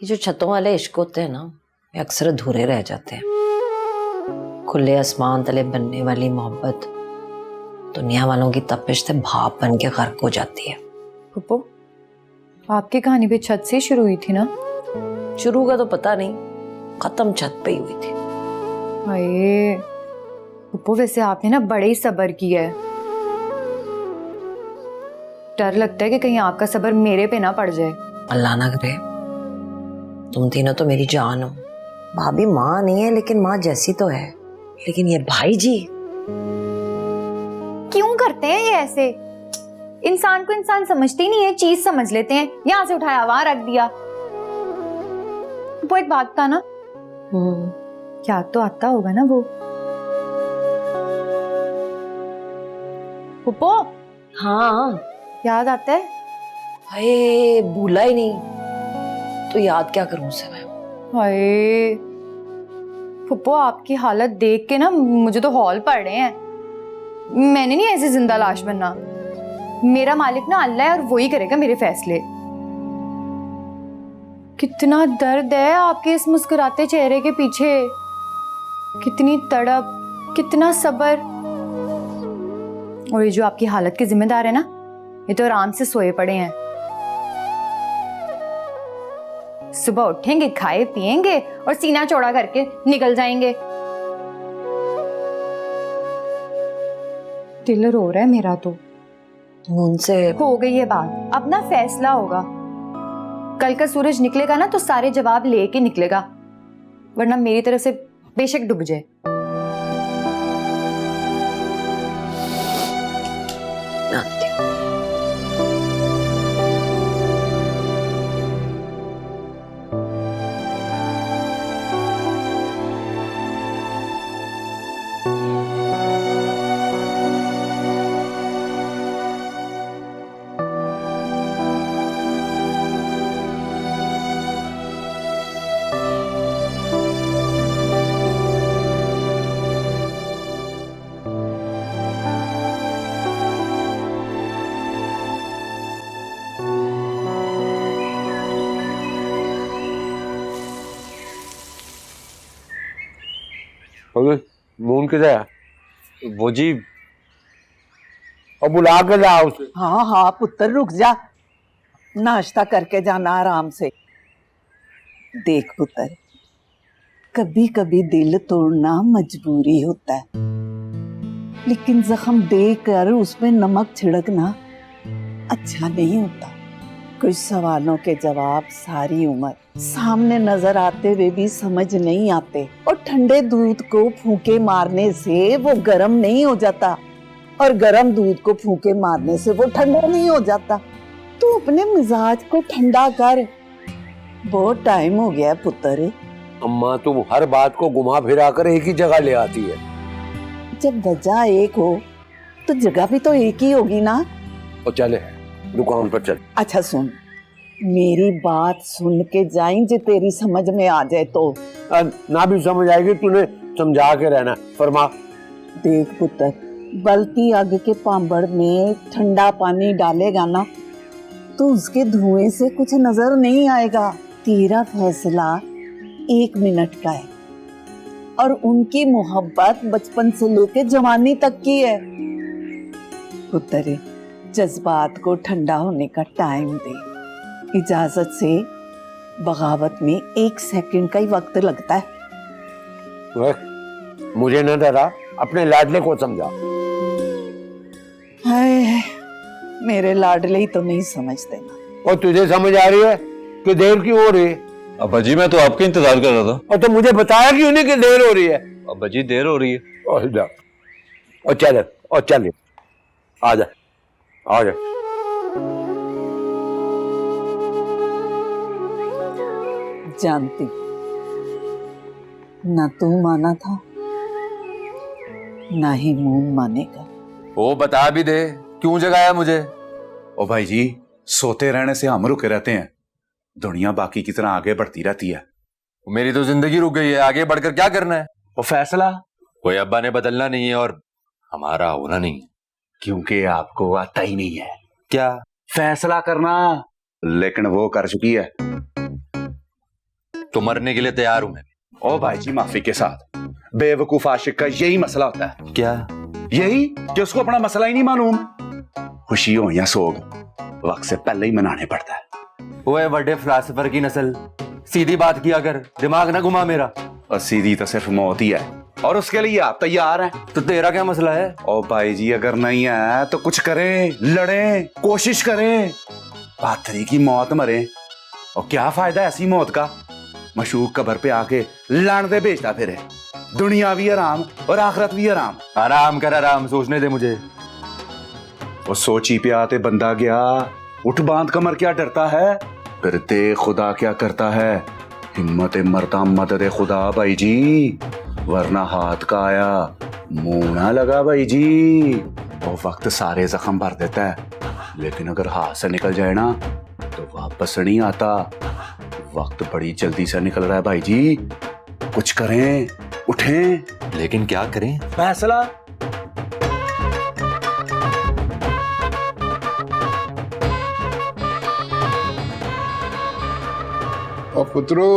ये जो छतों वाले इश्क होते हैं ना, ये अक्सर अधूरे रह जाते हैं। खुले आसमान तले बनने वाली मोहब्बत दुनिया वालों की तपिश से भाप बन के गर्क हो जाती है। पप्पू, आपकी कहानी भी छत से शुरू हुई थी ना? शुरू का तो पता नहीं, खत्म छत पे ही हुई थी। अरे पप्पू, वैसे आपने ना बड़े ही सब्र किया है। डर लगता है कि कहीं आपका सब्र मेरे पे ना पड़ जाए। अल्लाह ना करे। तुम तीनों तो मेरी जान हो। भाभी माँ नहीं है लेकिन माँ जैसी तो है। लेकिन ये भाई जी क्यों करते हैं ये ऐसे? इंसान को इंसान समझते ही नहीं है, चीज समझ लेते हैं। यहाँ से उठाया वहां रख दिया। वो एक बात था ना, याद तो आता होगा ना वो? पुप्पो, हाँ याद आता है? हाय, भूला ही नहीं तो याद क्या करूं उसे मैं। हाय पुप्पो, आपकी हालत देख के ना मुझे तो हौल पड़ रहे हैं। मैंने नहीं ऐसे जिंदा लाश बनना। मेरा मालिक ना अल्लाह है और वही करेगा मेरे फैसले। कितना दर्द है आपके इस मुस्कुराते चेहरे के पीछे, कितनी तड़प, कितना सब्र। और ये जो आपकी हालत के जिम्मेदार है ना, ये तो आराम से सोए पड़े हैं। सुबह उठेंगे, खाए पिएंगे और सीना चौड़ा करके निकल जाएंगे। दिल रो रहा है मेरा तो। उनसे हो गई है बात, अब ना फैसला होगा। कल का सूरज निकलेगा ना तो सारे जवाब लेके निकलेगा, वरना मेरी तरफ से बेशक डूब जाए। मून किधर है? वो जी, और बुला के जा उसे। हाँ हाँ पुत्र, रुक जा, नाश्ता करके जाना आराम से। देख पुत्र, कभी कभी दिल तोड़ना मजबूरी होता है, लेकिन जख्म देकर उसमें नमक छिड़कना अच्छा नहीं होता। कुछ सवालों के जवाब सारी उम्र सामने नजर आते हुए भी समझ नहीं आते, और ठंडे दूध को फूंके मारने से वो गर्म नहीं हो जाता, और गर्म दूध को फूंके मारने से वो ठंडा नहीं हो जाता। तू अपने मिजाज को ठंडा कर। बहुत टाइम हो गया पुत्र। अम्मा, तुम हर बात को घुमा फिरा कर एक ही जगह ले आती है। जब वजह एक हो तो जगह भी तो एक ही होगी ना। और चले दुकान पर चल। अच्छा सुन, मेरी बात सुन के जाएं, जे तेरी समझ में आ जाए तो। ना भी समझ आएगी, तूने समझा के रहना। फरमा। देख पुत्र, बलती आग के पांबड़ में ठंडा पानी डालेगा ना तो उसके धुएं से कुछ नजर नहीं आएगा। तेरा फैसला 1 मिनट का है, और उनकी मोहब्बत बचपन से लेकर जवानी तक की है। पुत्र, जज्बात को ठंडा होने का टाइम दे। इजाजत से बगावत में 1 सेकंड का ही वक्त लगता है। मुझे न डरा, अपने लाडले को समझा। हाय, मेरे लाडले ही तो नहीं समझते ना। और तुझे समझ आ रही है कि देर क्यों हो रही है? अब्बा जी, मैं तो आपका इंतजार कर रहा था। और तो मुझे बताया क्यों नहीं कि देर हो रही है? अब्बा जी, देर हो रही है। और चल आजा आजा। जानती ना तू माना था, ना ही मून मानेगा। वो बता भी दे, क्यों जगाया मुझे? ओ भाई जी, सोते रहने से हम रुके रहते हैं, दुनिया बाकी की तरह आगे बढ़ती रहती है। मेरी तो जिंदगी रुक गई है, आगे बढ़कर क्या करना है? वो फैसला कोई अब्बा ने बदलना नहीं है और हमारा होना नहीं है, क्योंकि आपको आता ही नहीं है। क्या फैसला करना? लेकिन वो कर चुकी है। तो मरने के लिए तैयार हूं मैं। ओ भाई जी माफी के साथ, बेवकूफ आशिक का यही मसला होता है। क्या? यही कि उसको अपना मसला ही नहीं मालूम। खुशी हो या सोग वक्त से पहले ही मनाने पड़ता है। ओए बड़े फिलासफर की नस्ल, सीधी बात किया कर, दिमाग ना घुमा मेरा। और सीधी तो सिर्फ मौत ही है, और उसके लिए आप तैयार हैं। तो तेरा क्या मसला है? ओ भाई जी अगर नहीं है तो कुछ करें, लड़ें, कोशिश करें, पाथरी की मौत मरे। और क्या फायदा ऐसी मौत का? मशूक कब्र पे आके लानते भेजता फिरे। दुनिया भी आराम और आखिरत भी आराम। आराम कर, आराम सोचने दे मुझे। वो सोची पे आते बंदा गया, उठ बांध कमर क्या डरता है, फिर दे खुदा क्या करता है। हिम्मत मरता मदद खुदा भाई जी, वरना हाथ का आया मुंह ना लगा भाई जी। वो वक्त सारे जख्म भर देता है, लेकिन अगर हाथ से निकल जाए ना तो वापस नहीं आता। वक्त बड़ी जल्दी से निकल रहा है भाई जी, कुछ करें, उठें। लेकिन क्या करें? फैसला और पुत्रो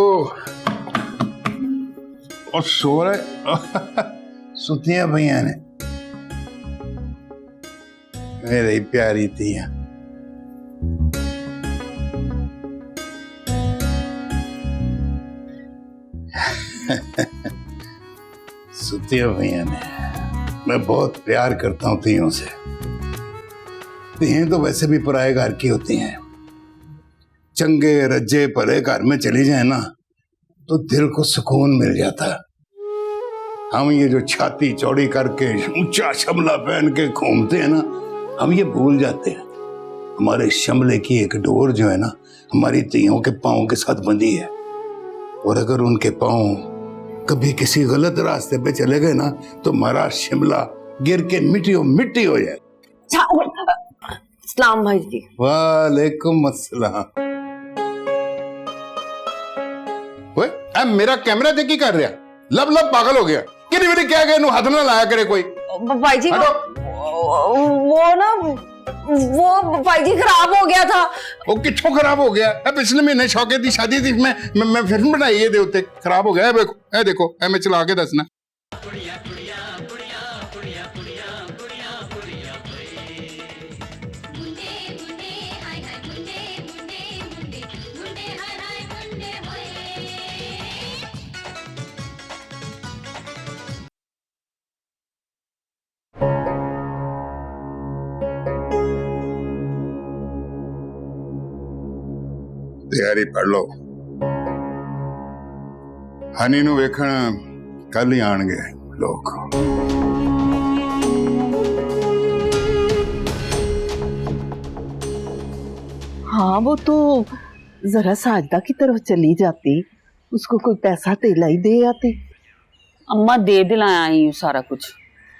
और सो रहे सुतियां भैया ने मेरी प्यारी थियां। सुतिया भैया ने, मैं बहुत प्यार करता हूँ तियों से। तियें तो वैसे भी पराये घर की होती हैं। चंगे रज्जे भरे घर में चली जाए ना तो दिल को सुकून मिल जाता है। हम ये जो छाती चौड़ी करके ऊंचा शमला पहन के घूमते हैं ना, हम ये भूल जाते हैं हमारे शमले की एक डोर जो है ना हमारी तियों के पाँव के साथ बंधी है। और अगर उनके पाँव कभी किसी गलत रास्ते पे चले गए ना तो हमारा शिमला गिर के मिट्टी हो जाए। सलाम भाई जी। वालेकुम अस्सलाम। ओए ए मेरा कैमरा देख की कर रहा, लब लब पागल हो गया। किरी मेरी क्या गए, हाथ ना लाया करे कोई। भाई जी वो भाई जी खराब हो गया था। वो किच्छो खराब हो गया? पिछले महीने शौके की शादी थी, मैं फिल्म बनाई है दे उत्ते, खराब हो गया। ए देखो ए मैं चला के दसना। तैयारी पढ़ लो, हनी नू वेखण कल ही आणगे लोग। हाँ वो तो जरा साजदा की तरफ चली जाती, उसको कोई पैसा तेला ही दे आती। अम्मा दे दिलाया आई हूँ सारा कुछ।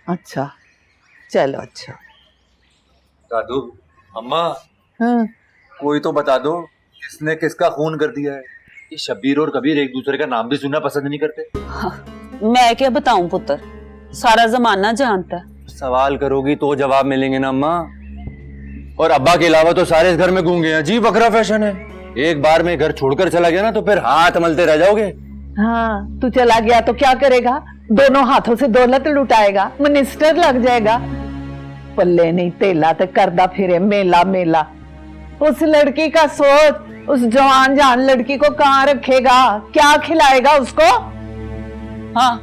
अच्छा चलो अच्छा। दादू, अम्मा, हाँ कोई तो बता दो किसने किसका खून कर दिया है। ये शब्बीर और कबीर एक दूसरे का नाम भी सुनना पसंद नहीं करते। मैं क्या बताऊं पुत्र, सारा जमाना जानता है। सवाल करोगी तो जवाब मिलेंगे ना अम्मा। और अब्बा के अलावा तो सारे इस घर में गूंगे हैं। जी बकरा फैशन है, एक बार में घर छोड़कर चला गया ना तो फिर हाथ मलते रह जाओगे। हाँ तू चला गया तो क्या करेगा? दोनों हाथों से दौलत लुटाएगा, मिनिस्टर लग जाएगा। पल्ले नहीं तेला तो करदा फिरे मेला मेला। उस लड़की का सोच, उस जवान जान लड़की को कहाँ रखेगा, क्या खिलाएगा उसको? हाँ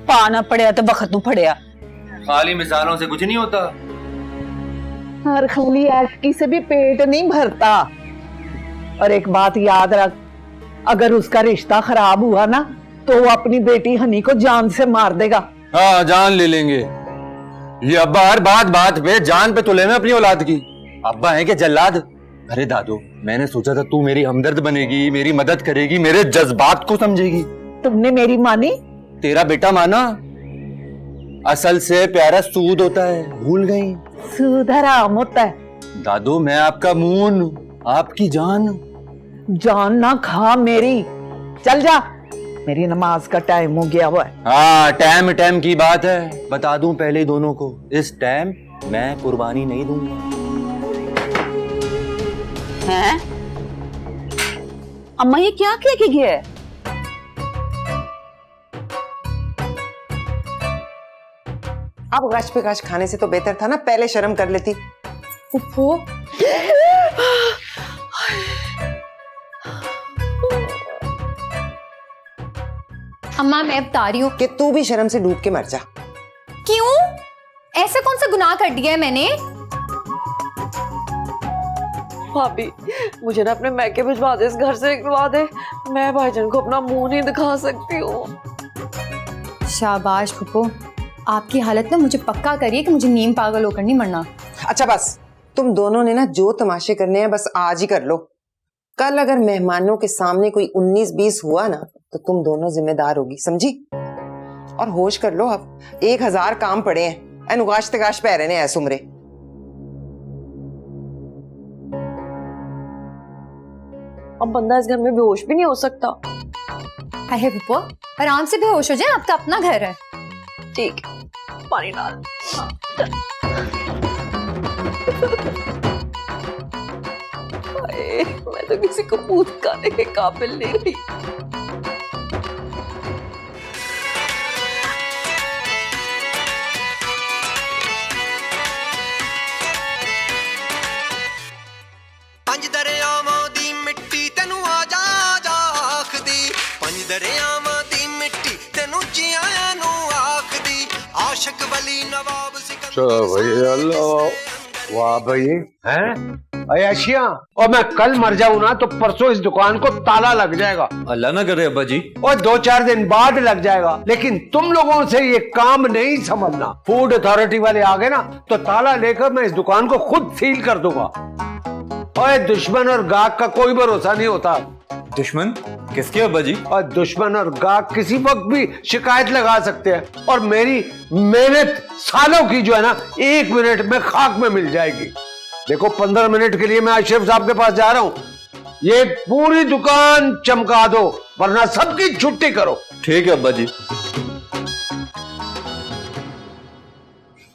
पाना पड़िया तो बखत पड़िया। खाली मिसालों से कुछ नहीं होता। हर खाली ऐशकी से भी पेट नहीं भरता। और एक बात याद रख, अगर उसका रिश्ता खराब हुआ ना तो वो अपनी बेटी हनी को जान से मार देगा। हाँ जान ले लेंगे। ये अब्बा हर बात पे जान पे तुले में अपनी औलाद की। अब्बा है कि जल्लाद? अरे दादू, मैंने सोचा था तू मेरी हमदर्द बनेगी, मेरी मदद करेगी, मेरे जज्बात को समझेगी। तुमने मेरी मानी? तेरा बेटा माना। असल से प्यारा सूद होता है, भूल गई? सूद हराम होता है। दादू मैं आपका मून, आपकी जान। जान ना खा मेरी, चल जा, मेरी नमाज का टाइम हो गया हुआ है। हाँ टाइम की बात है। बता दूं पहले दोनों को, इस टाइम मैं कुर्बानी नहीं दूंगा। हैं? अम्मा ये क्या कह के गया है? अब गश पे गश खाने से तो बेहतर था ना पहले शर्म कर लेती। फुप्पो अम्मा मैं बता रही हूँ कि तू भी शर्म से डूब के मर जा। क्यों? ऐसा कौन सा गुनाह कर दिया है मैंने? भाभी मुझे ना अपने मैके भिजवा दे, इस घर से निकलवा दे। मैं भाईजान को अपना मुंह नहीं दिखा सकती हूँ। शाबाश फुप्पो, आपकी हालत ना मुझे पक्का करिए कि मुझे नीम पागल होकर नहीं मरना। अच्छा बस, तुम दोनों ने ना जो तमाशे करने हैं बस आज ही कर लो। कल अगर मेहमानों के सामने कोई 19-20 हुआ ना तो तुम दोनों जिम्मेदार होगी, समझी? और होश कर लो, अब 1000 काम पड़े हैं। अनुगाश तगाश पै रहे हैं ऐस उम्रे। अब बंदा इस घर में बेहोश भी नहीं हो सकता। अरे फुप्पो आराम से बेहोश हो जाए, आपका अपना घर है। ठीक, पानी डाल। मैं तो किसी को पूत खाने के काबिल नहीं रही। पंज दरियावां दी मिट्टी तेनू आजा आजा आखदी, पंज दरियावां दी मिट्टी तेनू जियां नू आखदी, आशिक वली नवाब सिकंदर। चलो भाई, अल्लाह वाह भाई हैं अयाशियां। और मैं कल मर जाऊं ना तो परसों इस दुकान को ताला लग जाएगा। अल्लाह ना करे अब्बा जी। और 2-4 दिन बाद लग जाएगा, लेकिन तुम लोगों से ये काम नहीं संभलना। फूड अथॉरिटी वाले आ गए ना तो ताला लेकर मैं इस दुकान को खुद सील कर दूंगा। और दुश्मन और गाहक का कोई भरोसा नहीं होता। दुश्मन किसके अब्बा जी? और दुश्मन और गाहक किसी वक्त भी शिकायत लगा सकते हैं, और मेरी मेहनत सालों की जो है ना 1 मिनट में खाक में मिल जाएगी। देखो 15 मिनट के लिए मैं अशरफ साहब के पास जा रहा हूं, ये पूरी दुकान चमका दो वरना सबकी छुट्टी करो। ठीक है अब्बा जी।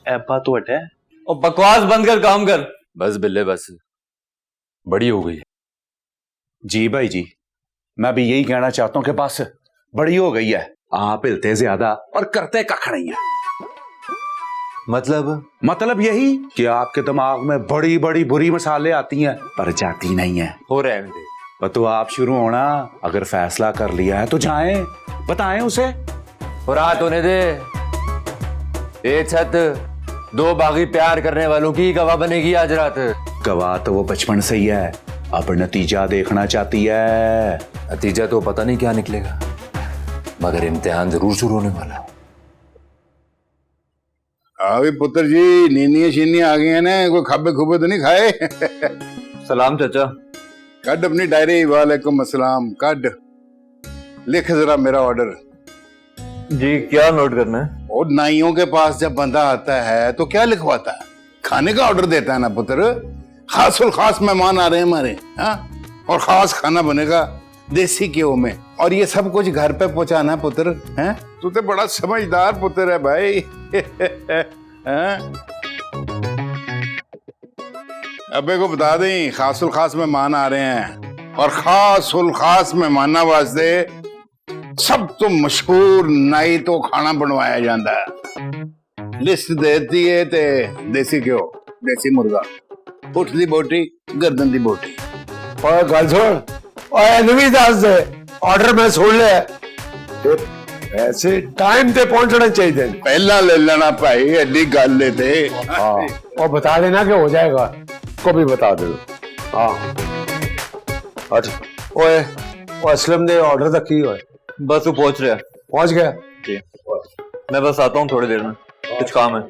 ऐपा तो हटे और बकवास बंद कर, काम कर। बस बिल्ले बस, बड़ी हो गई। जी भाई जी, मैं भी यही कहना चाहता हूं कि बस बड़ी हो गई है। आप हिलते ज्यादा और करते कख नहीं है। मतलब यही कि आपके दिमाग में बड़ी बड़ी बुरी मसाले आती हैं पर जाती नहीं है। हो रहे हैं पर तो आप शुरू होना, अगर फैसला कर लिया है तो जाएं, बताएं उसे। और रात होने दे। एक छत 2 बागी प्यार करने वालों की गवाह बनेगी आज रात। गवाह तो वो बचपन से ही है, अब नतीजा देखना चाहती है। नतीजा तो पता नहीं क्या निकलेगा, मगर इम्तिहान जरूर शुरू होने वाला। अभी पुत्र जी नीनियां शीनियां आ गई हैं ना, कोई खाबे खूबे तो नहीं खाए? सलाम चाचा। कड अपनी डायरी। वालेकुम अस्सलाम। कड लिख जरा मेरा ऑर्डर। जी क्या नोट करना है? और नाइयों के पास जब बंदा आता है तो क्या लिखवाता है? खाने का ऑर्डर देता है ना पुत्र। खासुल खास मेहमान आ रहे हैं हमारे, हाँ, और खास खाना बनेगा देसी घ्यो में, और ये सब कुछ घर पे पहुंचाना है पुत्र। हैं तू तो बड़ा समझदार पुत्र है भाई। अबे को बता दें खासुल खास मेहमान आ रहे हैं, और खासुल खास मेहमाना वास्ते सब तो मशहूर नाई तो खाना बनवाया जाता है। लिस्ट देती है ते देसी घ्यो, देसी मुर्गा, उठ दी बोटी, गर्दन दी बोटी। और गल सुन, और नवी दस दे ऑर्डर मैं सुन लिया, ऐसे टाइम पे पहुंचना चाहिए। पहला ले लेना भाई, एडी गल लेते। हाँ, और बता देना कि हो जाएगा, को भी बता दो। हाँ अच्छा। ओए वो असलम ने ऑर्डर तक की है? बस वो पहुंच रहा है। पहुंच गया जी, मैं बस आता हूँ थोड़ी देर में, कुछ काम है।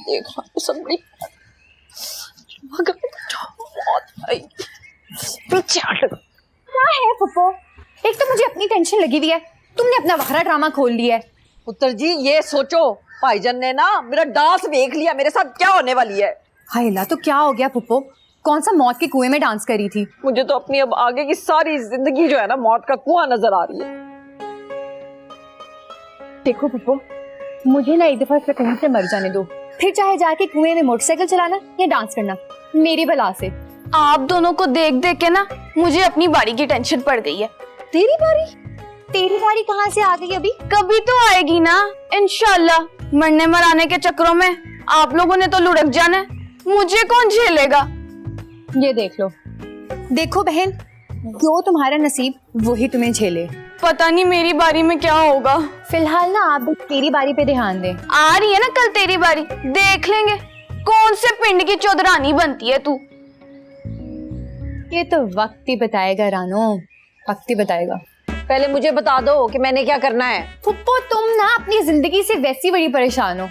देखो सब बड़ी क्या है फुप्पो? एक तो मुझे अपनी टेंशन लगी हुई है, तुमने अपना वखरा ड्रामा खोल लिया है। पुत्र जी ये सोचो, भाईजान ने ना मेरा डांस देख लिया, मेरे साथ क्या होने वाली है। हाय अल्लाह, तो क्या हो गया फुप्पो? कौन सा मौत के कुएं में डांस करी थी? मुझे तो अपनी अब आगे की सारी जिंदगी जो है ना मौत का कुआं नजर आ रही है। देखो फुप्पो, मुझे ना एक दफा फिर कहीं से मर जाने दो, फिर चाहे जाके कुएं में मोटरसाइकिल चलाना या डांस करना, मेरी भला से। आप दोनों को देख देख के ना मुझे अपनी बारी की टेंशन पड़ गई है। तेरी बारी? तेरी बारी कहाँ से आ गई अभी? कभी तो आएगी ना इंशाल्लाह। मरने मराने के चक्करों में आप लोगों ने तो लुढ़क जाना है, मुझे कौन झेलेगा? ये देख लो। देखो बहन, जो तुम्हारा नसीब वही तुम्हें झेले। पता नहीं मेरी बारी में क्या होगा। फिलहाल ना आप तेरी बारी पे ध्यान दे। आ रही है ना कल तेरी बारी, देख लेंगे कौन से पिंड की चौधरानी बनती है तू। ये तो वक्त ही बताएगा रानो, वक्त ही बताएगा। पहले मुझे बता दो कि मैंने क्या करना है। फुप्पो तुम ना अपनी जिंदगी से वैसी बड़ी परेशान हो,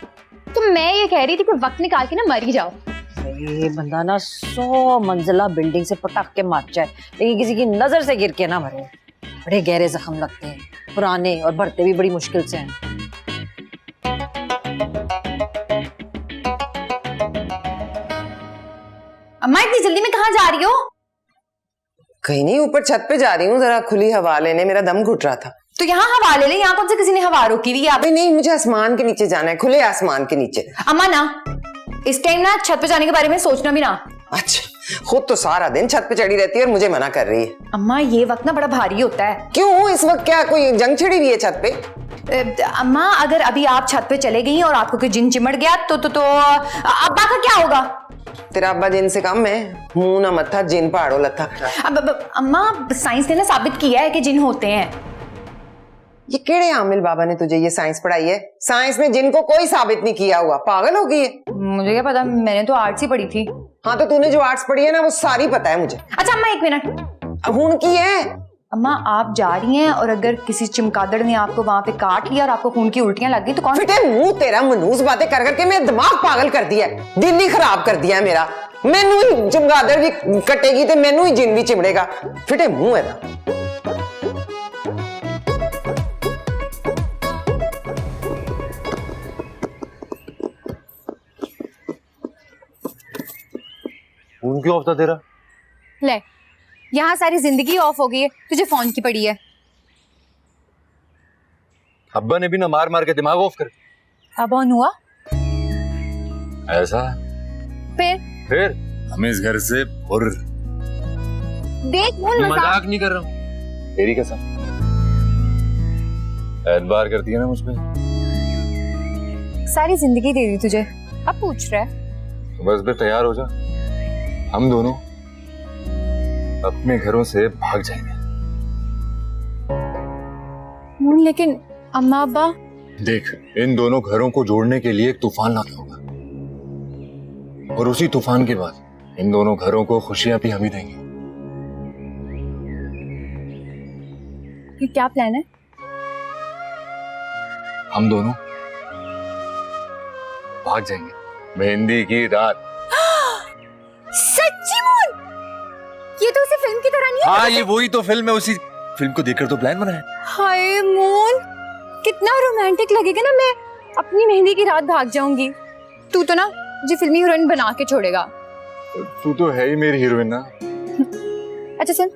तो मैं ये कह रही थी कि वक्त निकाल के ना मर ही जाओ। ये बंदा ना 100 मंजिला बिल्डिंग से पटक के मार जाए, लेकिन किसी की नजर से गिर के ना मरे। बड़े गहरे जख्म लगते हैं, पुराने, और भरते भी बड़ी मुश्किल से हैं। अम्मा इतनी जल्दी में कहाँ जा रही हो? कहीं नहीं, ऊपर छत पे जा रही हूँ जरा खुली हवा लेने, मेरा दम घुट रहा था। तो यहाँ हवा ले ले, यहाँ कौन से किसी ने हवा रोकी हुई है? अभी नहीं, मुझे आसमान के नीचे जाना है, खुले आसमान के नीचे। अम्मा ना, इस टाइम ना छत पे जाने के बारे में सोचना भी ना। अच्छा, खुद तो सारा दिन छत पे चढ़ी रहती है और मुझे मना कर रही है। अम्मा ये वक्त ना बड़ा भारी होता है। क्यों, इस वक्त क्या कोई जंग छिड़ी हुई है छत पे? अम्मा अगर अभी आप छत पे चले गई और आपको कोई जिन चिमड़ गया तो अब्बा का क्या होगा? तेरा अब्बा जिन से कम है, मुंह ना मत्था जिन पहाड़ो लथा। अम्मा साइंस ने ना साबित किया है कि जिन होते हैं। ये केड़े आमिल बाबा ने तुझे ये साइंस पढ़ाई है? साइंस ने जिन को कोई साबित नहीं किया हुआ, पागल हो गई है। मुझे क्या पता, मैंने तो आर्ट्स ही पढ़ी थी। हाँ तो तूने जो आर्ट्स पढ़ी है ना वो सारी पता है मुझे। अच्छा अम्मा एक मिनट, हुन की है। अम्मा आप जा रही हैं और अगर किसी चमगादड़ ने आपको वहां पे काट लिया और आपको खून की उल्टियां लग गई तो कौन? फिटे मुंह तेरा, मनूस बातें कर करके मेरा दिमाग पागल कर दिया है, दिल ही खराब कर दिया है मेरा। मैनू ही चमगादड़ भी कटेगी तो मैनू ही जिन भी चिमड़ेगा। फिटे मुंह है ना। फोन क्यों ऑफ था तेरा? ले, यहाँ सारी जिंदगी ऑफ हो गई है, तुझे फोन की पड़ी है। अब्बा ने भी ना मार मार के दिमाग ऑफ कर। अब ऑन हुआ? ऐसा? फिर हम इस घर से फुर। देख मजाक नहीं कर रहा हूँ, तेरी कसम। एतबार करती है ना मुझ पे। सारी जिंदगी दे दी तुझे, अब पूछ रहा है? तो बस तैयार हो जा, हम दोनों अपने घरों से भाग जाएंगे। लेकिन अम्मा अब्बा। देख, इन दोनों घरों को जोड़ने के लिए एक तूफान लाना होगा, और उसी तूफान के बाद इन दोनों घरों को खुशियां भी हम ही देंगे। ये क्या प्लान है? हम दोनों भाग जाएंगे मेहंदी की रात। सच्ची मून? ये तो उसी फिल्म की तरह नहीं है? हाँ ये वही तो फिल्म है, उसी फिल्म को देखकर तो प्लान बनाया। हाय मून, कितना रोमांटिक लगेगा ना, मैं अपनी मेहंदी की रात भाग जाऊंगी। तू तो ना मुझे फिल्मी हीरोइन बना के छोड़ेगा। तू तो है ही मेरी हीरोइन ना। अच्छा सुन,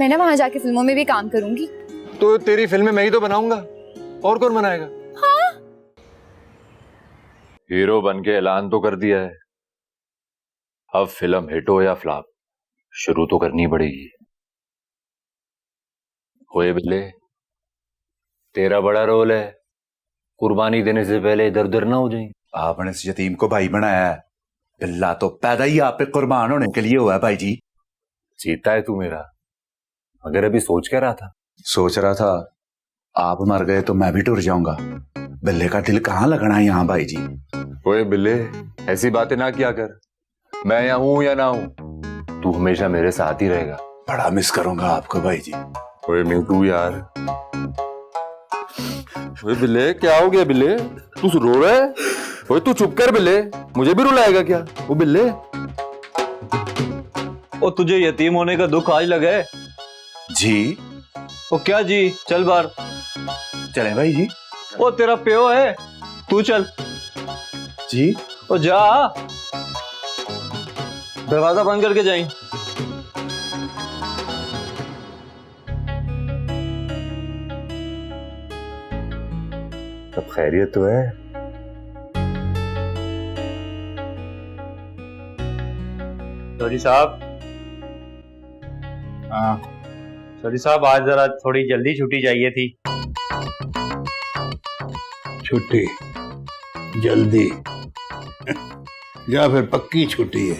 मैं ना वहां जाके फिल्मों में भी काम करूंगी। तो तेरी फिल्में मैं ही तो बनाऊंगा, और कौन बनाएगा? हाँ? हीरो बन के ऐलान तो कर दिया है, अब फिल्म हिट हो या फ्लॉप शुरू तो करनी पड़ेगी। होए बिल्ले, तेरा बड़ा रोल है, कुर्बानी देने से पहले इधर उधर ना हो जाए। आपने इस यतीम को भाई बनाया है, बिल्ला तो पैदा ही आप पे कुर्बान होने के लिए हुआ है भाई जी। जीता है तू मेरा, मगर अभी सोच क्या रहा था? सोच रहा था आप मर गए तो मैं भी टूट जाऊंगा, बिल्ले का दिल कहाँ लगना है यहाँ भाई जी। ओए बिल्ले, ऐसी बातें ना किया कर, मैं यहाँ हूं या ना हूं, तू हमेशा मेरे साथ ही रहेगा। बड़ा मिस करूंगा आपको भाई जी। ओए मिंटू यार। ओए बिल्ले, क्या हो गया बिल्ले, तू रो रहा है? ओए तू चुप कर बिल्ले, मुझे भी रुलाएगा क्या? वो बिल्ले, ओ तुझे यतीम होने का दुख आज लगा है? जी। ओ क्या जी, चल बाहर। चले भाई जी। ओ तेरा प्यो है, तू चल। जी। ओ जा, दरवाजा बंद करके जाई। सब खैरियत तो है? चौधरी साहब। हाँ चौधरी साहब आज जरा थोड़ी जल्दी छुट्टी चाहिए थी। छुट्टी जल्दी या फिर पक्की छुट्टी है?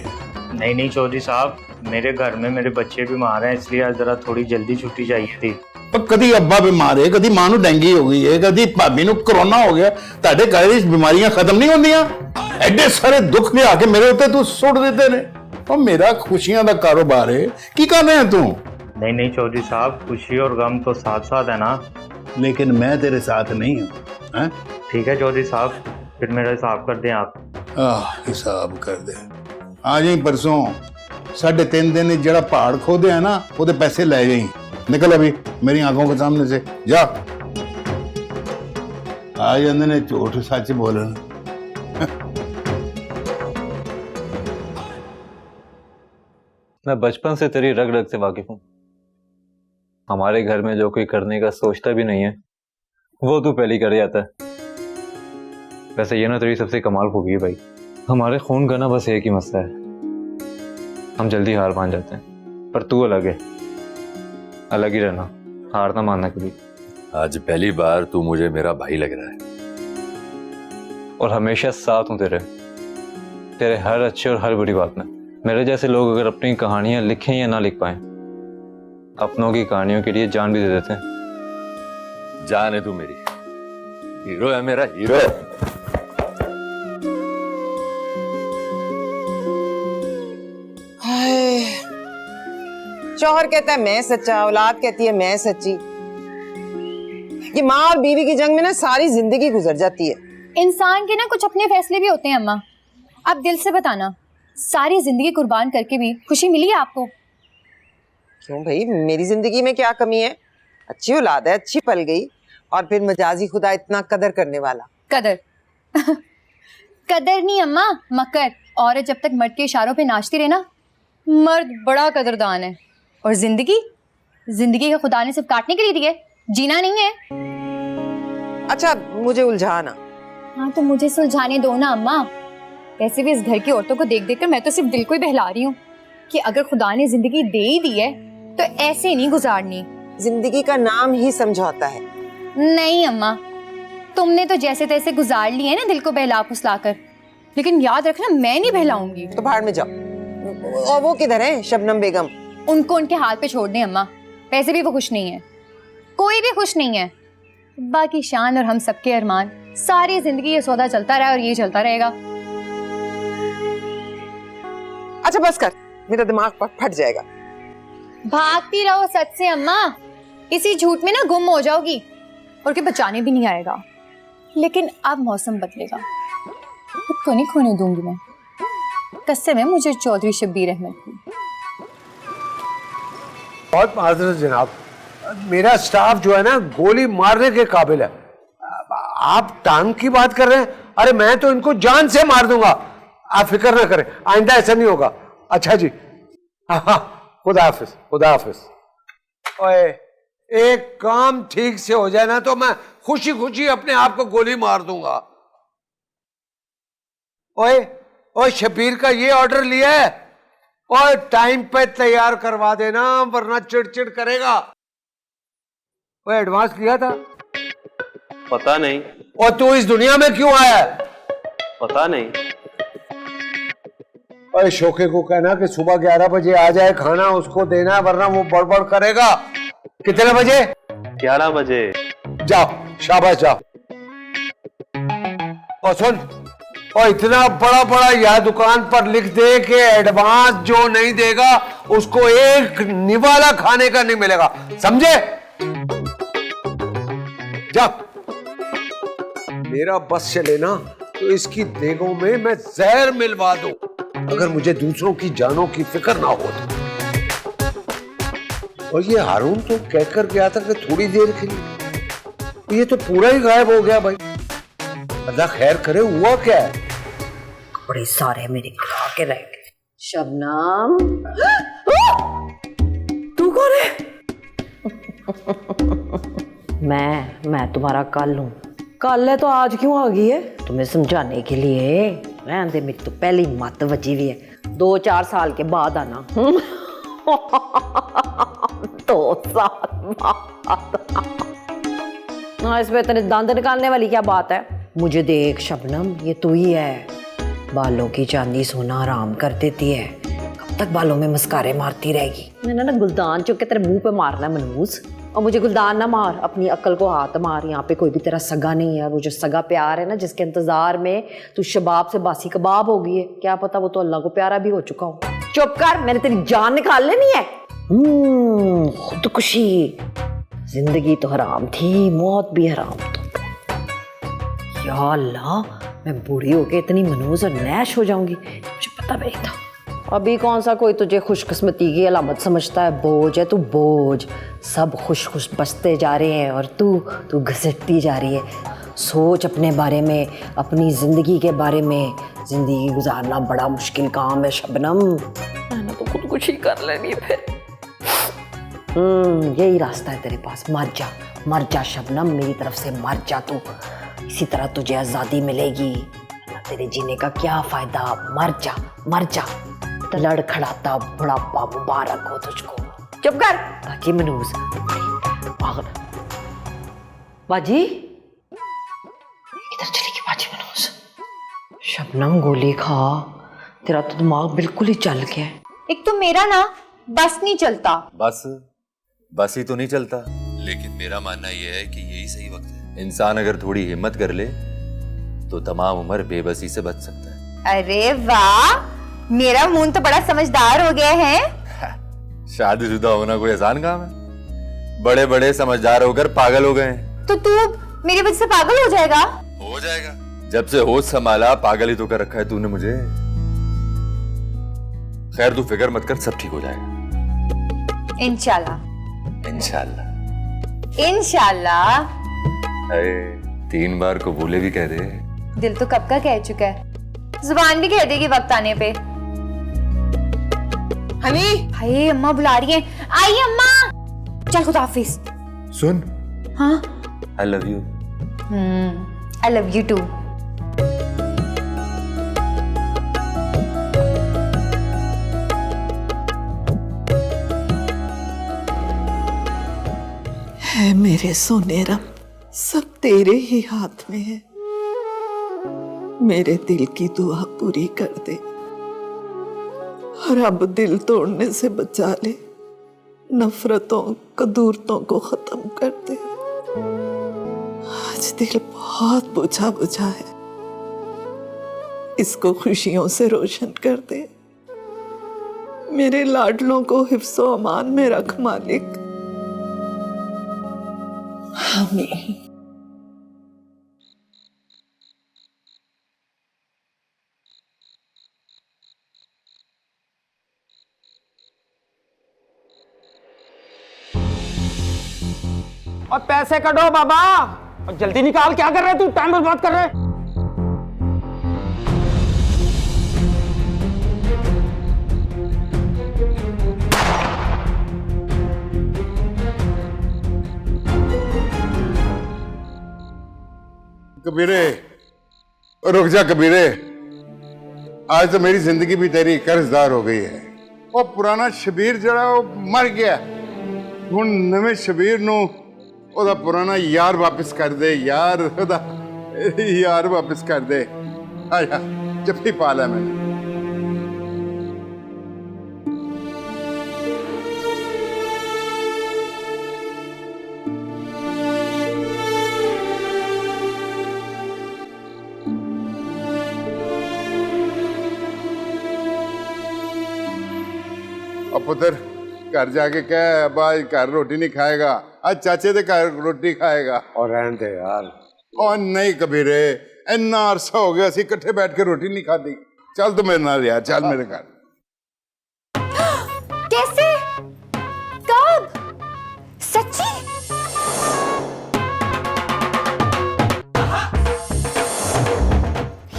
नहीं नहीं चौधरी साहब, मेरे घर में मेरे बच्चे बीमार हैं, इसलिए आज जरा थोड़ी जल्दी छुट्टी चाहिए थी। पर कदी अब्बा बीमार है, कदी मां नू डेंगी हो गई है, कदी भाभी नू कोरोना हो गया। ताडे घर दी बीमारियां खत्म नहीं होंदियां। एडे सारे दुख लिया के मेरे उत्ते तू सुट देते ने। और मेरा खुशियां दा कारोबार है, की कर रहे हैं तू? नहीं नहीं चौधरी साहब, खुशी और गम तो साथ साथ है ना। लेकिन मैं तेरे साथ नहीं हूं। ठीक है चौधरी साहब, फिर मेरा हिसाब कर दें आप। हिसाब कर दे। आज ही परसों 3.5 दिन जरा पहाड़ खोदे है ना, वो पैसे ले जाई। निकल अभी मेरी आंखों के सामने से जा। आ जाते ने झूठ सच बोलना। मैं बचपन से तेरी रग रग से वाकिफ हूँ। हमारे घर में जो कोई करने का सोचता भी नहीं है, वो तू पहले कर जाता है। वैसे ये ना तेरी सबसे कमाल खूबी है भाई। हमारे खून का ना बस एक ही मसला है, हम जल्दी हार मान जाते हैं। पर तू अलग है, अलग ही रहना, हार ना मानना कभी। आज पहली बार तू मुझे मेरा भाई लग रहा है। और हमेशा साथ हूं तेरे हर अच्छे और हर बुरी बात में। मेरे जैसे लोग अगर अपनी कहानियां लिखें या ना लिख पाएं, अपनों की कहानियों के लिए जान भी दे देते हैं। जान है तू मेरी, हीरो है मेरा हीरो। शौहर कहता है मैं सच्चा, औलाद कहती है मैं सच्ची। ये माँ और बीवी की जंग में ना सारी जिंदगी गुजर जाती है। इंसान के ना कुछ अपने फैसले भी होते हैं अम्मा। आप दिल से बताना, सारी जिंदगी कुर्बान करके भी खुशी मिली है आपको? क्यों भाई, मेरी जिंदगी में क्या कमी है? अच्छी औलाद है, अच्छी पल गई, और फिर मजाजी खुदा इतना कदर करने वाला। कदर कदर नहीं अम्मा, मकर। औरत जब तक मर्द के इशारों पे नाचती रहे ना, मर्द बड़ा कदरदान है। और जिंदगी का खुदा ने सिर्फ काटने के लिए दी है, जीना नहीं है। अच्छा मुझे उलझाना। हाँ तो मुझे सुलझाने दो ना अम्मा। वैसे भी इस घर की औरतों को देख देख कर मैं तो सिर्फ दिल को ही बहला रही हूँ कि अगर खुदा ने जिंदगी दे ही दी है तो ऐसे नहीं गुजारनी। जिंदगी का नाम ही समझौता है। नहीं अम्मा, तुमने तो जैसे तैसे गुजार ली है ना दिल को बहला फुसला कर, लेकिन याद रखना मैं नहीं बहलाऊंगी। तो भाड़ में जाओ। और वो किधर है शबनम बेगम? उनको उनके हाल पे छोड़ दें अम्मा। वैसे भी वो खुश नहीं है, कोई भी खुश नहीं है। बाकी शान और हम सबके अरमान, सारी जिंदगी ये सौदा चलता रहा और ये चलता रहेगा। अच्छा बस कर, मेरा दिमाग फट जाएगा। भागती रहो सच से अम्मा, इसी झूठ में ना गुम हो जाओगी और के बचाने भी नहीं आएगा। लेकिन अब मौसम बदलेगा, खुद को नहीं खोने दूंगी मैं। कसम है मुझे चौधरी शब्बीर अहमद की। बहुत माजरत जनाब, मेरा स्टाफ जो है ना गोली मारने के काबिल है। आप टांग की बात कर रहे हैं? अरे मैं तो इनको जान से मार दूंगा, आप फिक्र ना करें, आइंदा ऐसा नहीं होगा। अच्छा जी, हाँ, खुदा हाफिज, खुदा हाफिज। ओए, एक काम ठीक से हो जाए ना तो मैं खुशी खुशी अपने आप को गोली मार दूंगा। ओए ओए, शबीर का ये ऑर्डर लिया है और टाइम पे तैयार करवा देना, वरना चिड़चिड़ करेगा। वो एडवांस लिया था? पता नहीं। और तू इस दुनिया में क्यों आया है? पता नहीं। और शोके को कहना कि सुबह 11 बजे आ जाए, खाना उसको देना, वरना वो बड़बड़ करेगा। कितने बजे? 11 बजे। जाओ, शाबाश जाओ। और सुन, और इतना बड़ा बड़ा यह दुकान पर लिख दे कि एडवांस जो नहीं देगा उसको एक निवाला खाने का नहीं मिलेगा, समझे? जा। मेरा बस चले ना तो इसकी देगों में मैं जहर मिलवा दूं, अगर मुझे दूसरों की जानों की फिक्र ना हो तो। और ये हारून तो कहकर गया था कि थोड़ी देर के लिए, ये तो पूरा ही गायब हो गया भाई। अल्लाह खैर करे, हुआ क्या है? कपड़े सारे मेरे खा के रह गए। शबनम, तू कौन है? मैं तुम्हारा कल हूँ। कल है तो आज क्यों आ गई है? तुम्हें समझाने के लिए। रहने दे, मेरी तो पहली मत बची हुई है। 2-4 साल के बाद आना। 2 साल बाद। हाँ, इसमें इतने दांत निकालने वाली क्या बात है? मुझे देख शबनम, ये तू ही है, बालों की चांदी सोना आराम कर देती है, कब तक बालों में मस्कारे मारती रहेगी? मैंने ना गुलदान चुप के तेरे मुंह पे मारना है मनहूस। और मुझे गुलदान ना मार, अपनी अक्ल को हाथ मार। यहाँ पे कोई भी तेरा सगा नहीं है। वो जो सगा प्यार है ना, जिसके इंतजार में तू शबाब से बासी कबाब हो गई है, क्या पता वो तो अल्लाह को प्यारा भी हो चुका हो। चुप कर, मैंने तेरी जान निकाल लेनी है। खुदकुशी, जिंदगी तो हराम थी, मौत भी हराम तो। या अल्लाह, मैं बूढ़ी होके इतनी मनहूस और नैश हो जाऊंगी, मुझे पता नहीं था। अभी कौन सा कोई तुझे खुशकिस्मती की अलामत समझता है? बोझ है तू, बोझ। सब खुश खुश बसते जा रहे हैं और तू घसीटती जा रही है। सोच अपने बारे में, अपनी जिंदगी के बारे में। जिंदगी गुजारना बड़ा मुश्किल काम है शबनम। मैंने तो खुदकुशी कर लेनी फिर। यही रास्ता है तेरे पास, मर जा शबनम, मेरी तरफ से मर जा तू। इसी तरह तुझे आजादी मिलेगी, तेरे जीने का क्या फायदा? मर जा। लड़खड़ाता बुढ़ापा मुबारक हो तुझको। चुप कर बाजी मनूस, पागल बाजी। इधर चलेगी बाजी मनूस। शबनम गोली खा, तेरा तो दिमाग बिल्कुल ही चल गया है। एक तो मेरा ना बस नहीं चलता। बस ही तो नहीं चलता, लेकिन मेरा मानना यह है कि यही सही वक्त है। इंसान अगर थोड़ी हिम्मत कर ले तो तमाम उम्र बेबसी से बच सकता है। अरे वाह, मेरा मुंह तो बड़ा समझदार हो गया है। शादीशुदा होना कोई आसान काम है? बड़े बड़े समझदार होकर पागल हो गए। तो तू मेरी वजह से पागल हो जाएगा? हो जाएगा। जब से होश संभाला पागल ही तो कर रखा है तूने मुझे। खैर तू फिक्र मत कर, सब ठीक हो जाएगा इंशाल्लाह। इंशाल्लाह। अरे 3 बार को बोले भी कह दे। दिल तो कब का कह चुका है, जुबान भी कह देगी वक्त आने पे। हनी, हाय अम्मा बुला रही हैं। आई अम्मा, चल खुदा हाफिज। सुन, हाँ, I love you. I love you too. है मेरे सोनेरम, सब तेरे ही हाथ में है। मेरे दिल की दुआ पूरी कर दे और अब दिल तोड़ने से बचा ले, नफरतों कदूरतों को खत्म कर दे। आज दिल बहुत बुझा बुझा है, इसको खुशियों से रोशन कर दे। मेरे लाडलों को हिफ्ज़ो अमान में रख मालिक। आमीन। और पैसे कटो बाबा, और जल्दी निकाल। क्या कर रहे तू? टाइम बर्बाद कर रहे। कबीरे, रुक जा कबीरे। आज तो मेरी जिंदगी भी तेरी कर्जदार हो गई है। और पुराना शबीर जड़ा वो मर गया, हुण नवे शबीर नू ओदा पुराना यार वापस कर दे। यार वापस कर दे। आया जफ्फी पा लिया मैंने। और पुत्र घर जाके कह अब आज घर रोटी नहीं खाएगा, आज चाचे दे घर रोटी खाएगा। और रहने दे यार। और नहीं कबीरे, इन्ना अरसा हो गया असी इकट्ठे बैठ के रोटी नहीं खाती। चल तू मेरे नाल यार, चल मेरे घर। कैसे? कब? सच्ची?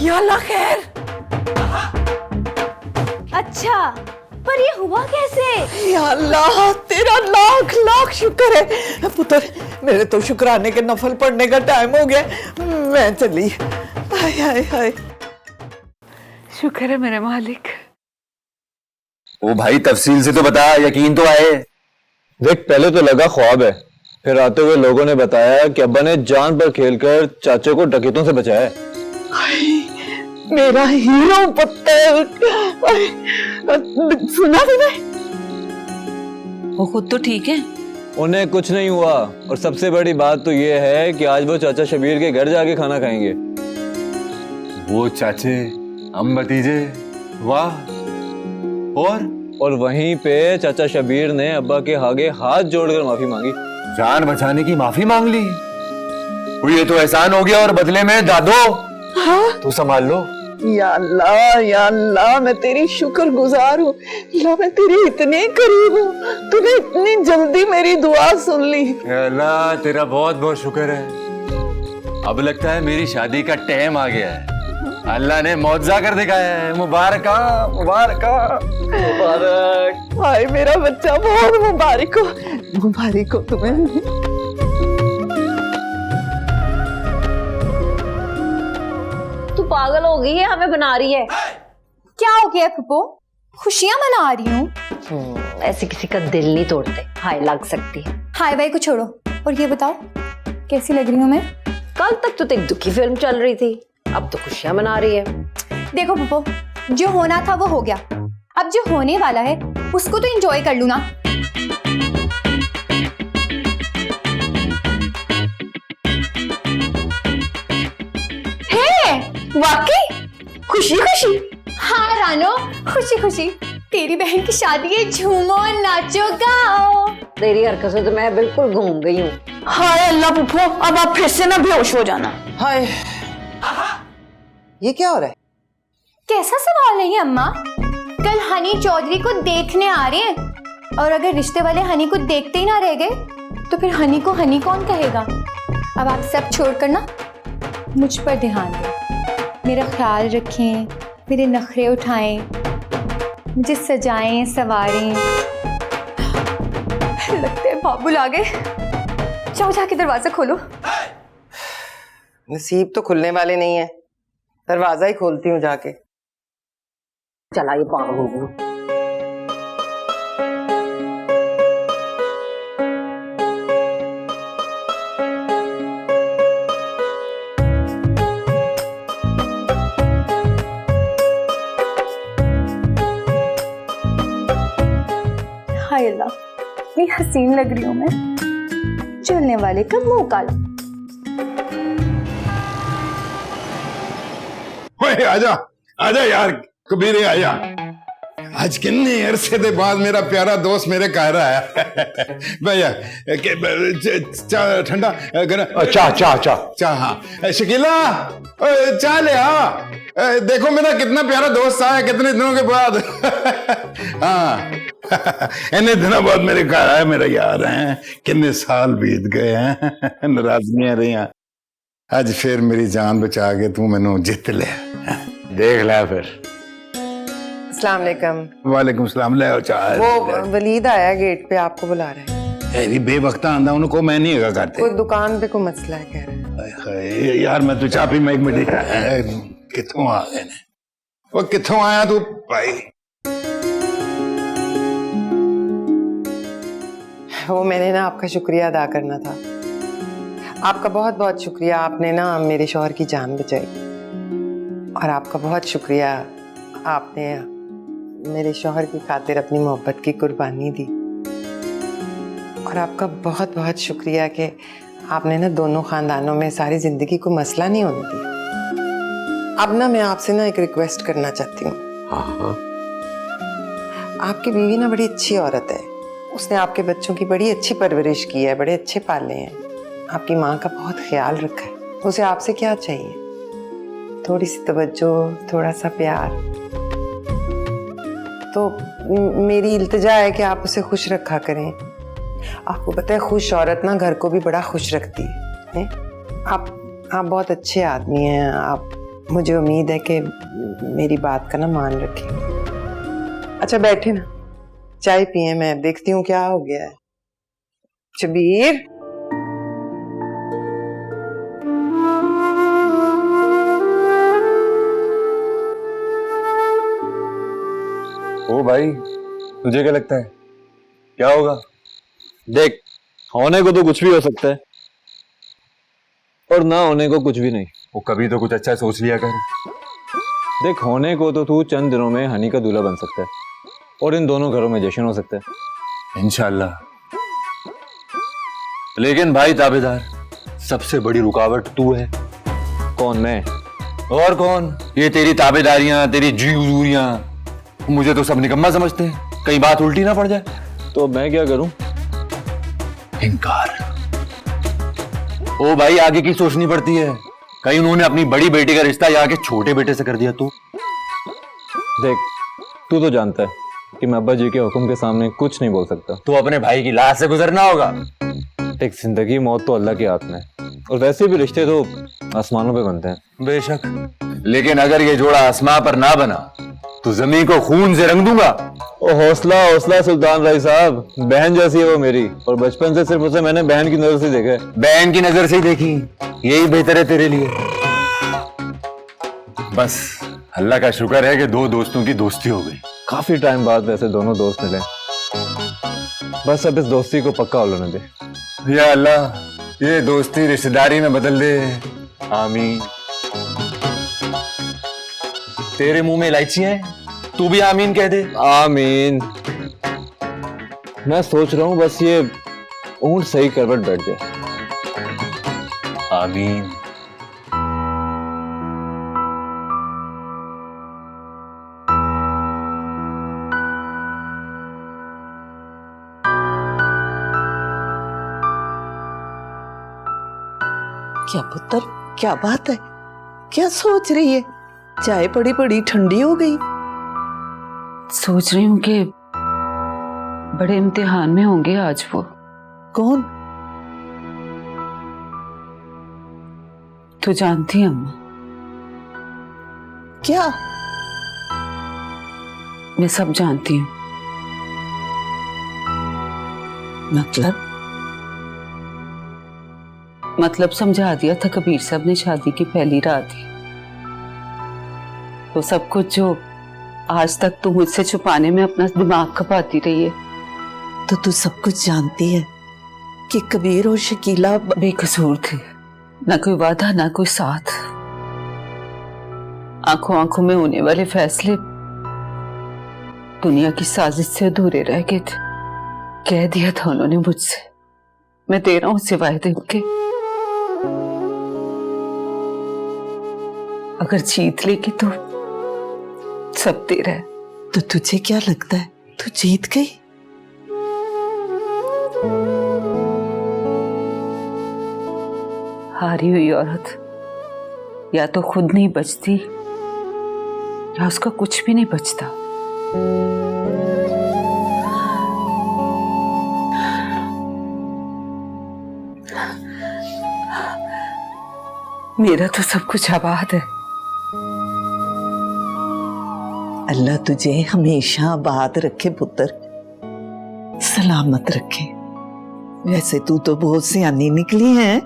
या अल्लाह खैर। अच्छा, पर ये हुआ कैसे? या अल्लाह, तेरा लाख लाख शुक्र है पुत्र। मेरे तो शुक्राने के नफल पढ़ने का टाइम हो गया, मैं चली। हाय हाय हाय, शुक्र है मेरे मालिक। ओ भाई तफसील से तो बता, यकीन तो आए। देख, पहले तो लगा ख्वाब है, फिर आते हुए लोगों ने बताया कि अब्बा ने जान पर खेलकर चाचे को डकैतों से बचाया है। मेरा हीरो पुत्र। सुना तूने? वो खुद तो ठीक है। उन्हें कुछ नहीं हुआ, और सबसे बड़ी बात तो ये है कि आज वो चाचा शबीर के घर जाके खाना खाएंगे। वो चाचे, हम भतीजे, वाह। और वहीं पे चाचा शबीर ने अब्बा के आगे हाथ जोड़कर माफी मांगी। जान बचाने की माफी मांग ली। वो ये तो एहसान हो गया, और बदले में दादो तू संभाल लो। या अल्लाह, मैं तेरी शुक्रगुजार हूँ। अल्लाह, मैं तेरी इतने करीब हूँ, तूने इतनी जल्दी मेरी दुआ सुन ली। अल्लाह तेरा बहुत बहुत शुक्र है। अब लगता है मेरी शादी का टाइम आ गया है। अल्लाह ने मौजज़ा कर दिखाया है। मुबारक मुबारक। हाय मेरा बच्चा, बहुत मुबारक हो तुम्हें। तू पागल हो गई है, हमें बना रही है। क्या हो गया फुप्पो? खुशियां मना रही हूँ। ऐसे किसी का दिल नहीं तोड़ते। हाय लग सकती है। हाय भाई को छोड़ो, और ये बताओ कैसी लग रही हूँ मैं? कल तक तो एक दुखी फिल्म चल रही थी, अब तो खुशियां मना रही है। देखो फुप्पो, जो होना था वो हो गया, अब जो होने वाला है उसको तो एंजॉय कर लूं ना। हे, वाकई खुशी खुशी। हाँ रानो, खुशी खुशी। तेरी बहन की शादी है, झूमो नाचो गाओ। तेरी हरकत से तो मैं बिल्कुल घूम गई हूँ। हाय अल्लाह पुप्पो, अब आप फिर से ना बेहोश हो जाना। हाय, ये क्या हो रहा है? कैसा सवाल है ये अम्मा? कल हनी चौधरी को देखने आ रहे हैं, और अगर रिश्ते वाले हनी को देखते ही ना रह गए तो फिर हनी को हनी कौन कहेगा? अब आप सब छोड़कर ना मुझ पर ध्यान दें, मेरा ख्याल रखें, मेरे नखरे उठाएं, मुझे सजाएं संवारें। लगता है बाबुल आ गए। जाओ जाके दरवाजा खोलो। नसीब तो खुलने वाले नहीं है, दरवाजा ही खोलती हूँ जाके। चला ये पागल हो गई। हाय अल्लाह, इतनी हसीन लग रही हूँ मैं, चलने वाले का मुंह काला। ओए आजा आजा यार, कबीरे आजा। आज कितने अरसे के बाद मेरा प्यारा दोस्त मेरे घर आया। भैया ठंडा चाह। हाँ शकीला, चाह ले आ। देखो मेरा कितना प्यारा दोस्त आया कितने दिनों के बाद। हाँ इतने दिनों बाद मेरे घर आया मेरा यार है। कितने साल बीत गए हैं, नाराजगियां रही। आज फिर मेरी जान बचा के तू मैनू जित ले। देख ले फिर। अस्सलाम वालेकुम। वालेकुम सलाम। ले आओ चाय। वो वलीद आया गेट पे, आपको बुला रहा है। भी बेवक्ता आंदा उनको मैं नहीं हैगा करते। कोई दुकान पे कोई मसला है कह रहा है। यार मैं तो चाह पी मैं एक मिनट। कितों आ गए ने? वो कितों आया तू भाई? वो मैंने ना आपका शुक्रिया अदा करना था। आपका बहुत बहुत शुक्रिया, आपने ना मेरे शौहर की जान बचाई। और आपका बहुत शुक्रिया, आपने मेरे शौहर की खातिर अपनी मोहब्बत की कुर्बानी दी। और आपका बहुत बहुत शुक्रिया कि आपने ना दोनों खानदानों में सारी जिंदगी को मसला नहीं होने दिया। अब ना मैं आपसे ना एक रिक्वेस्ट करना चाहती हूँ। हाँ। आपकी बीवी ना बड़ी अच्छी औरत है, उसने आपके बच्चों की बड़ी अच्छी परवरिश की है, बड़े अच्छे पाले हैं, आपकी माँ का बहुत ख्याल रखा है। उसे आपसे क्या चाहिए? थोड़ी सी तवज्जो, थोड़ा सा प्यार। तो मेरी इल्तिजा है कि आप उसे खुश रखा करें। आपको पता है खुश औरत ना घर को भी बड़ा खुश रखती है। आप बहुत अच्छे आदमी हैं। आप, मुझे उम्मीद है कि मेरी बात का ना मान रखें। अच्छा बैठे ना, चाय पिए, मैं देखती हूँ क्या हो गया है। शबीर, ओ भाई, तुझे क्या लगता है क्या होगा? देख, होने को तो कुछ भी हो सकता है और ना होने को कुछ भी नहीं। वो कभी तो कुछ अच्छा सोच लिया कर। देख, होने को तो तू चंद दिनों में हनी का दूल्हा बन सकता है और इन दोनों घरों में जश्न हो सकता है इंशाल्लाह। लेकिन भाई ताबेदार, सबसे बड़ी रुकावट तू है। कौन? मैं? और कौन? ये तेरी ताबेदारियां, तेरी जी हुजूरियां, मुझे तो सब निकम्मा समझते हैं। कहीं बात उल्टी ना पड़ जाए तो मैं क्या करूं? इनकार। ओ भाई, आगे की सोचनी पड़ती है। कहीं उन्होंने अपनी बड़ी बेटी का रिश्ता यहाँ के छोटे बेटे से कर दिया तो? देख, तू तो जानता है कि मैं अब्बा जी के हुक्म के सामने कुछ नहीं बोल सकता। तो अपने भाई की लाश से गुजरना होगा। देख, जिंदगी मौत तो अल्लाह के हाथ में है और वैसे भी रिश्ते तो आसमानों पे बनते हैं। बेशक, लेकिन अगर ये जोड़ा आसमां पर ना बना तो जमीन को खून से रंग दूंगा। ओ हौसला हौसला सुल्तान राय साहब, बहन जैसी है वो मेरी, और बचपन से सिर्फ उसे मैंने बहन की नजर से देखा है। बहन की नजर से ही देखी, यही बेहतर है तेरे लिए। बस अल्लाह का शुक्र है कि दो दोस्तों की दोस्ती हो गई। काफी टाइम बाद वैसे दोनों दोस्त मिले। बस अब इस दोस्ती को पक्का होने दे। या अल्लाह, ये दोस्ती रिश्तेदारी में बदल दे। आमीन। तेरे मुंह में इलायचियां हैं, तू भी आमीन कह दे। आमीन। मैं सोच रहा हूं बस ये ऊंट सही करवट बैठ जाए। आमीन। क्या पुत्र, क्या बात है? क्या सोच रही है? चाय बड़ी बड़ी ठंडी हो गई। सोच रही हूँ कि बड़े इम्तिहान में होंगे आज वो। कौन? तू जानती है अम्मा? क्या? मैं सब जानती हूँ। मतलब समझा दिया था कबीर साहब ने शादी की पहली रात ही। वो सब कुछ जो आज तक तू मुझसे छुपाने में अपना दिमाग खपाती रही है। तो तू सब कुछ जानती है कि कबीर और शकीला बेकसूर थे। ना कोई वादा, ना कोई साथ। आंखों आंखों में होने वाले फैसले दुनिया की साजिश से अधूरे रह गए थे। कह दिया था उन्होंने मुझसे, मैं दे रहा हूं सिवाय दिन के। अगर जीत लेगी तो सब तेरा है। तो तुझे क्या लगता है तू जीत गई? हारी हुई औरत या तो खुद नहीं बचती या उसका कुछ भी नहीं बचता। मेरा तो सब कुछ आबाद है। अल्लाह तुझे हमेशा आबाद रखे पुत्र, सलामत रखे। वैसे तू तो बहुत सियानी निकली है।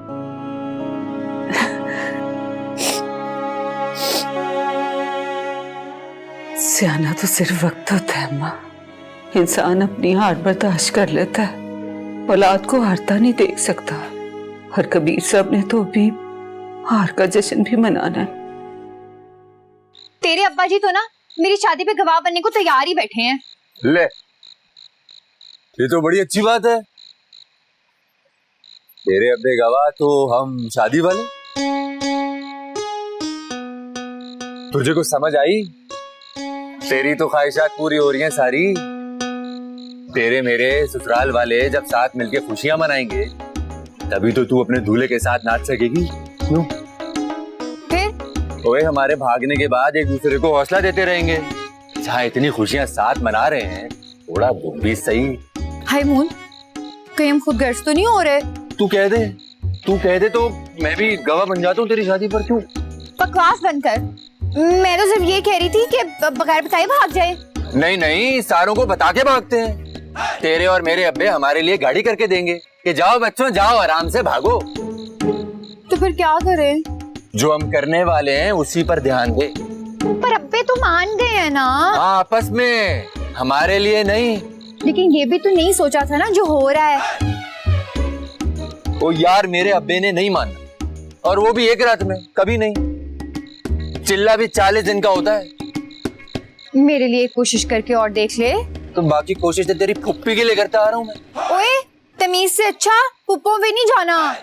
सियाना तो सिर्फ वक्त होता है अम्मा। इंसान अपनी हार बर्दाश्त कर लेता है, औलाद को हारता नहीं देख सकता। और कबीर साहब ने तो भी हार का जश्न भी मनाना है। तेरे अब्बा जी तो ना मेरी शादी पे गवाह बनने को तैयार ही बैठे हैं। ले, ये तो बड़ी अच्छी बात है। तेरे अब्बे गवाह तो हम शादी वाले। तुझे कुछ समझ आई? तेरी तो ख्वाहिशात पूरी हो रही हैं सारी। तेरे मेरे ससुराल वाले जब साथ मिलके खुशियां मनाएंगे तभी तो तू अपने दूल्हे के साथ नाच सकेगी। क्यों? फिर ओए, हमारे भागने के बाद एक दूसरे को हौसला देते रहेंगे। जहाँ इतनी खुशियां साथ मना रहे हैं, थोड़ा दुख भी सही। हाय मून, कहीं हम खुद गर्ज तो नहीं हो रहे? तू कह दे तो मैं भी गवाह बन जाता हूँ तेरी शादी पर। क्यों? बकवास बंद कर। मैं तो सिर्फ ये कह रही थी कि बगैर बताए भाग जाए। नहीं, सारों को बता के भागते हैं। तेरे और मेरे अब्बे हमारे लिए गाड़ी करके देंगे कि जाओ बच्चों जाओ, आराम से भागो। तो फिर क्या करें? जो हम करने वाले हैं उसी पर ध्यान दे। पर अब्बे तो मान गए हैं ना। आपस में, हमारे लिए नहीं। लेकिन ये भी तो नहीं सोचा था ना जो हो रहा है। ओ यार, मेरे अब्बे ने नहीं माना, और वो भी एक रात में, कभी नहीं। चिल्ला भी 40 दिन का होता है। मेरे लिए कोशिश करके और देख ले। तो बाकी कोशिश तो तेरी फुप्पी के लिए करता आ रहा हूँ मैं। ओए, तमीज से अच्छा पुप्पो भी नहीं जाना।